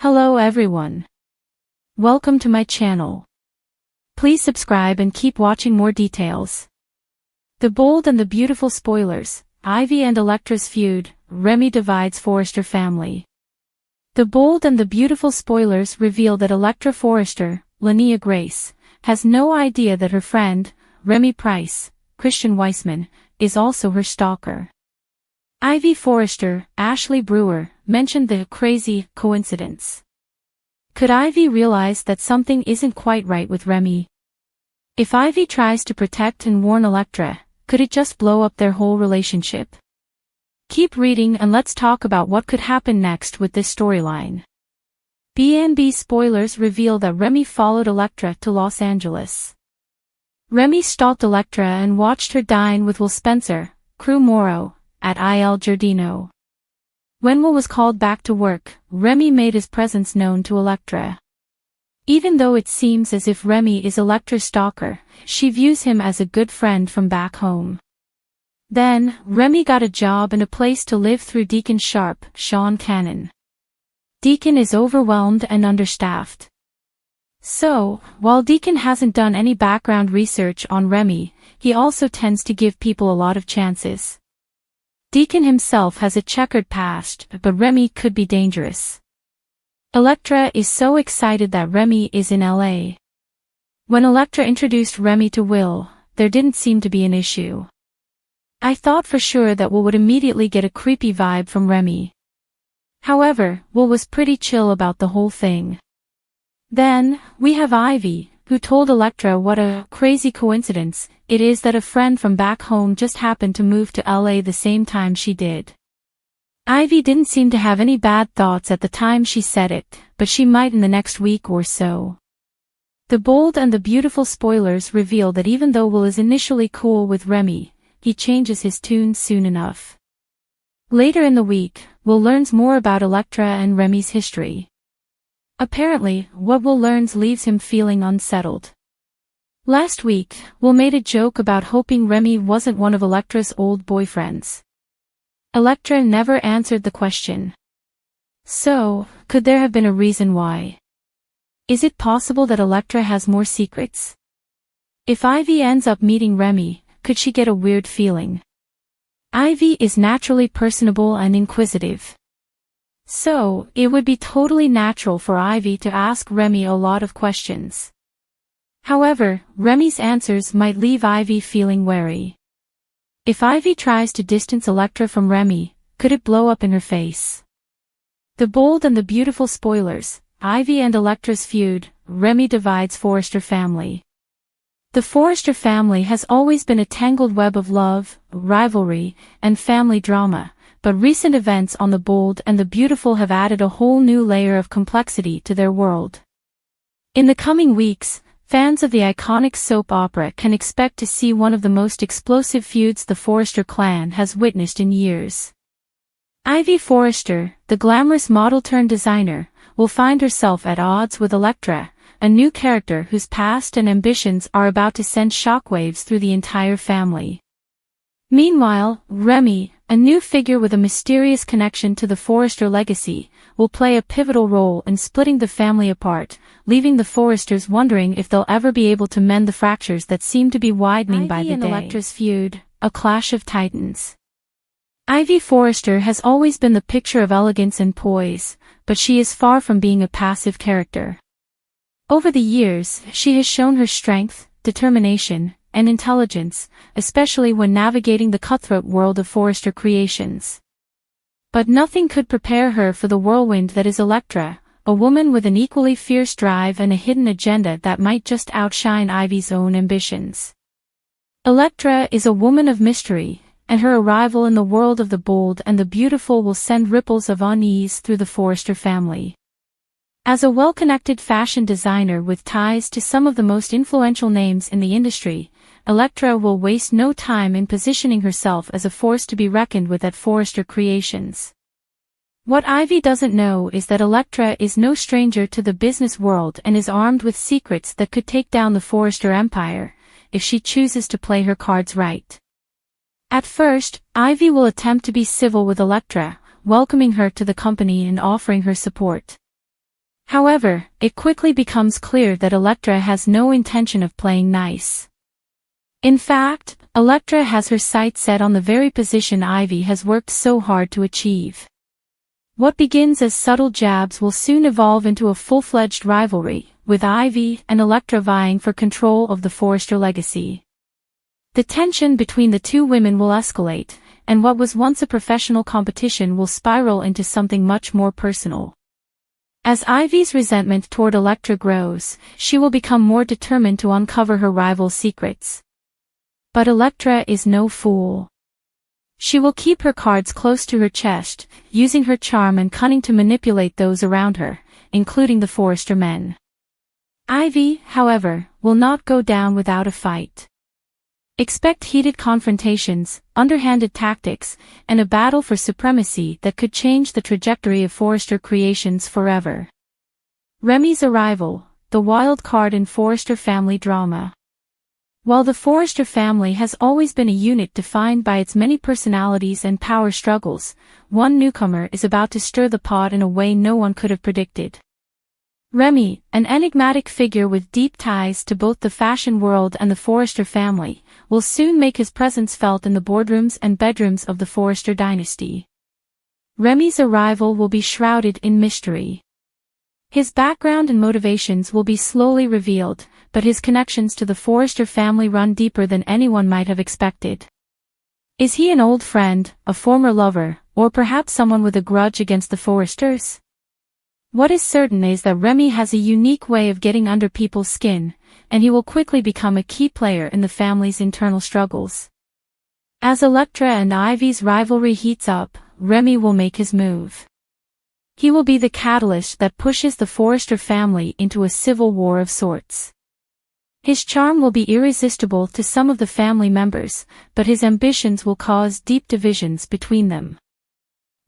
Hello everyone. Welcome to my channel. Please subscribe and keep watching more details. The Bold and the Beautiful spoilers, Ivy and Electra's feud, Remy divides Forrester family. The Bold and the Beautiful spoilers reveal that Electra Forrester, Linnea Grace, has no idea that her friend, Remy Price, Christian Weissman, is also her stalker. Ivy Forrester, Ashley Brewer, mentioned the crazy coincidence. Could Ivy realize that something isn't quite right with Remy? If Ivy tries to protect and warn Electra, could it just blow up their whole relationship? Keep reading and let's talk about what could happen next with this storyline. B&B spoilers reveal that Remy followed Electra to Los Angeles. Remy stalked Electra and watched her dine with Will Spencer, Crew Morrow, at Il Giardino. When Will was called back to work, Remy made his presence known to Electra. Even though it seems as if Remy is Electra's stalker, she views him as a good friend from back home. Then, Remy got a job and a place to live through Deacon Sharp, Sean Cannon. Deacon is overwhelmed and understaffed. So, while Deacon hasn't done any background research on Remy, he also tends to give people a lot of chances. Deacon himself has a checkered past, but Remy could be dangerous. Electra is so excited that Remy is in LA. When Electra introduced Remy to Will, there didn't seem to be an issue. I thought for sure that Will would immediately get a creepy vibe from Remy. However, Will was pretty chill about the whole thing. Then, we have Ivy, who told Electra what a crazy coincidence it is that a friend from back home just happened to move to LA the same time she did. Ivy didn't seem to have any bad thoughts at the time she said it, but she might in the next week or so. The Bold and the Beautiful spoilers reveal that even though Will is initially cool with Remy, he changes his tune soon enough. Later in the week, Will learns more about Electra and Remy's history. Apparently, what Will learns leaves him feeling unsettled. Last week, Will made a joke about hoping Remy wasn't one of Electra's old boyfriends. Electra never answered the question. So, could there have been a reason why? Is it possible that Electra has more secrets? If Ivy ends up meeting Remy, could she get a weird feeling? Ivy is naturally personable and inquisitive. So, it would be totally natural for Ivy to ask Remy a lot of questions. However, Remy's answers might leave Ivy feeling wary. If Ivy tries to distance Electra from Remy, could it blow up in her face? The Bold and the Beautiful spoilers, Ivy and Electra's feud, Remy divides Forrester family. The Forrester family has always been a tangled web of love, rivalry, and family drama. But recent events on The Bold and the Beautiful have added a whole new layer of complexity to their world. In the coming weeks, fans of the iconic soap opera can expect to see one of the most explosive feuds the Forrester clan has witnessed in years. Ivy Forrester, the glamorous model-turned-designer, will find herself at odds with Electra, a new character whose past and ambitions are about to send shockwaves through the entire family. Meanwhile, Remy, a new figure with a mysterious connection to the Forrester legacy, will play a pivotal role in splitting the family apart, leaving the Forresters wondering if they'll ever be able to mend the fractures that seem to be widening by the day. Ivy and Electra's feud, a clash of titans. Ivy Forrester has always been the picture of elegance and poise, but she is far from being a passive character. Over the years, she has shown her strength, determination, and intelligence, especially when navigating the cutthroat world of Forrester creations. But nothing could prepare her for the whirlwind that is Electra, a woman with an equally fierce drive and a hidden agenda that might just outshine Ivy's own ambitions. Electra is a woman of mystery, and her arrival in the world of the Bold and the Beautiful will send ripples of unease through the Forrester family. As a well-connected fashion designer with ties to some of the most influential names in the industry, Electra will waste no time in positioning herself as a force to be reckoned with at Forrester Creations. What Ivy doesn't know is that Electra is no stranger to the business world and is armed with secrets that could take down the Forrester empire, if she chooses to play her cards right. At first, Ivy will attempt to be civil with Electra, welcoming her to the company and offering her support. However, it quickly becomes clear that Electra has no intention of playing nice. In fact, Electra has her sights set on the very position Ivy has worked so hard to achieve. What begins as subtle jabs will soon evolve into a full-fledged rivalry, with Ivy and Electra vying for control of the Forrester legacy. The tension between the two women will escalate, and what was once a professional competition will spiral into something much more personal. As Ivy's resentment toward Electra grows, she will become more determined to uncover her rival's secrets. But Electra is no fool. She will keep her cards close to her chest, using her charm and cunning to manipulate those around her, including the Forrester men. Ivy, however, will not go down without a fight. Expect heated confrontations, underhanded tactics, and a battle for supremacy that could change the trajectory of Forrester creations forever. Remy's arrival, the wild card in Forrester family drama. While the Forrester family has always been a unit defined by its many personalities and power struggles, one newcomer is about to stir the pot in a way no one could have predicted. Remy, an enigmatic figure with deep ties to both the fashion world and the Forrester family, will soon make his presence felt in the boardrooms and bedrooms of the Forrester dynasty. Remy's arrival will be shrouded in mystery. His background and motivations will be slowly revealed, but his connections to the Forrester family run deeper than anyone might have expected. Is he an old friend, a former lover, or perhaps someone with a grudge against the Forresters? What is certain is that Remy has a unique way of getting under people's skin, and he will quickly become a key player in the family's internal struggles. As Electra and Ivy's rivalry heats up, Remy will make his move. He will be the catalyst that pushes the Forrester family into a civil war of sorts. His charm will be irresistible to some of the family members, but his ambitions will cause deep divisions between them.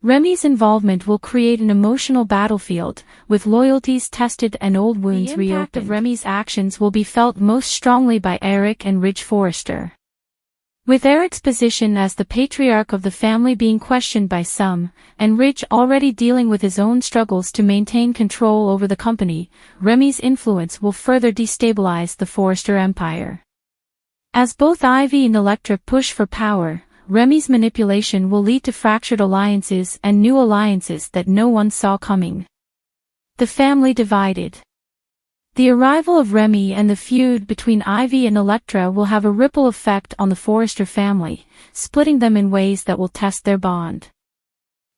Remy's involvement will create an emotional battlefield, with loyalties tested and old wounds reopened. The impact of Remy's actions will be felt most strongly by Eric and Ridge Forrester. With Eric's position as the patriarch of the family being questioned by some, and Ridge already dealing with his own struggles to maintain control over the company, Remy's influence will further destabilize the Forrester empire. As both Ivy and Electra push for power, Remy's manipulation will lead to fractured alliances and new alliances that no one saw coming. The family divided. The arrival of Remy and the feud between Ivy and Electra will have a ripple effect on the Forrester family, splitting them in ways that will test their bond.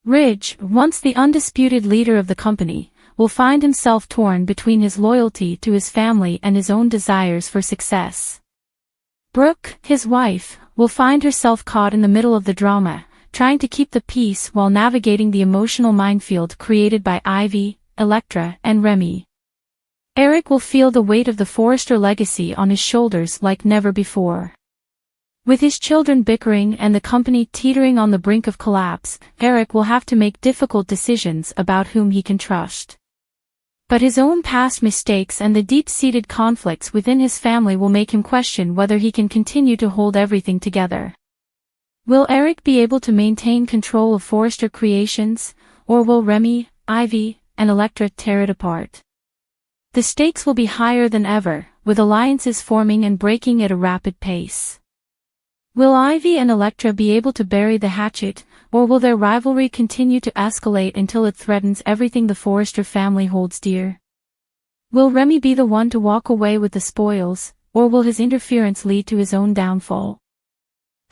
Ridge, once the undisputed leader of the company, will find himself torn between his loyalty to his family and his own desires for success. Brooke, his wife, will find herself caught in the middle of the drama, trying to keep the peace while navigating the emotional minefield created by Ivy, Electra, and Remy. Eric will feel the weight of the Forrester legacy on his shoulders like never before. With his children bickering and the company teetering on the brink of collapse, Eric will have to make difficult decisions about whom he can trust. But his own past mistakes and the deep-seated conflicts within his family will make him question whether he can continue to hold everything together. Will Eric be able to maintain control of Forrester Creations, or will Remy, Ivy, and Electra tear it apart? The stakes will be higher than ever, with alliances forming and breaking at a rapid pace. Will Ivy and Electra be able to bury the hatchet, or will their rivalry continue to escalate until it threatens everything the Forrester family holds dear? Will Remy be the one to walk away with the spoils, or will his interference lead to his own downfall?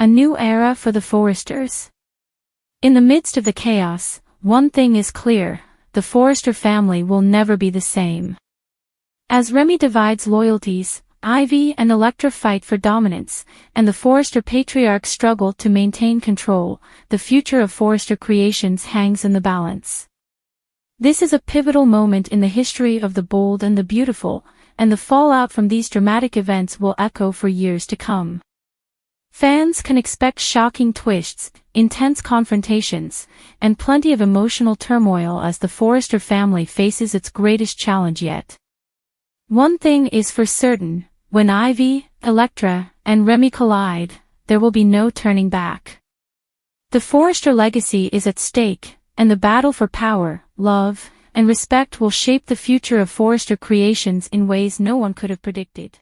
A new era for the Forresters? In the midst of the chaos, one thing is clear: the Forrester family will never be the same. As Remy divides loyalties, Ivy and Electra fight for dominance, and the Forrester patriarchs struggle to maintain control, the future of Forrester Creations hangs in the balance. This is a pivotal moment in the history of the bold and the beautiful, and the fallout from these dramatic events will echo for years to come. Fans can expect shocking twists, intense confrontations, and plenty of emotional turmoil as the Forrester family faces its greatest challenge yet. One thing is for certain: when Ivy, Electra, and Remy collide, there will be no turning back. The Forrester legacy is at stake, and the battle for power, love, and respect will shape the future of Forrester Creations in ways no one could have predicted.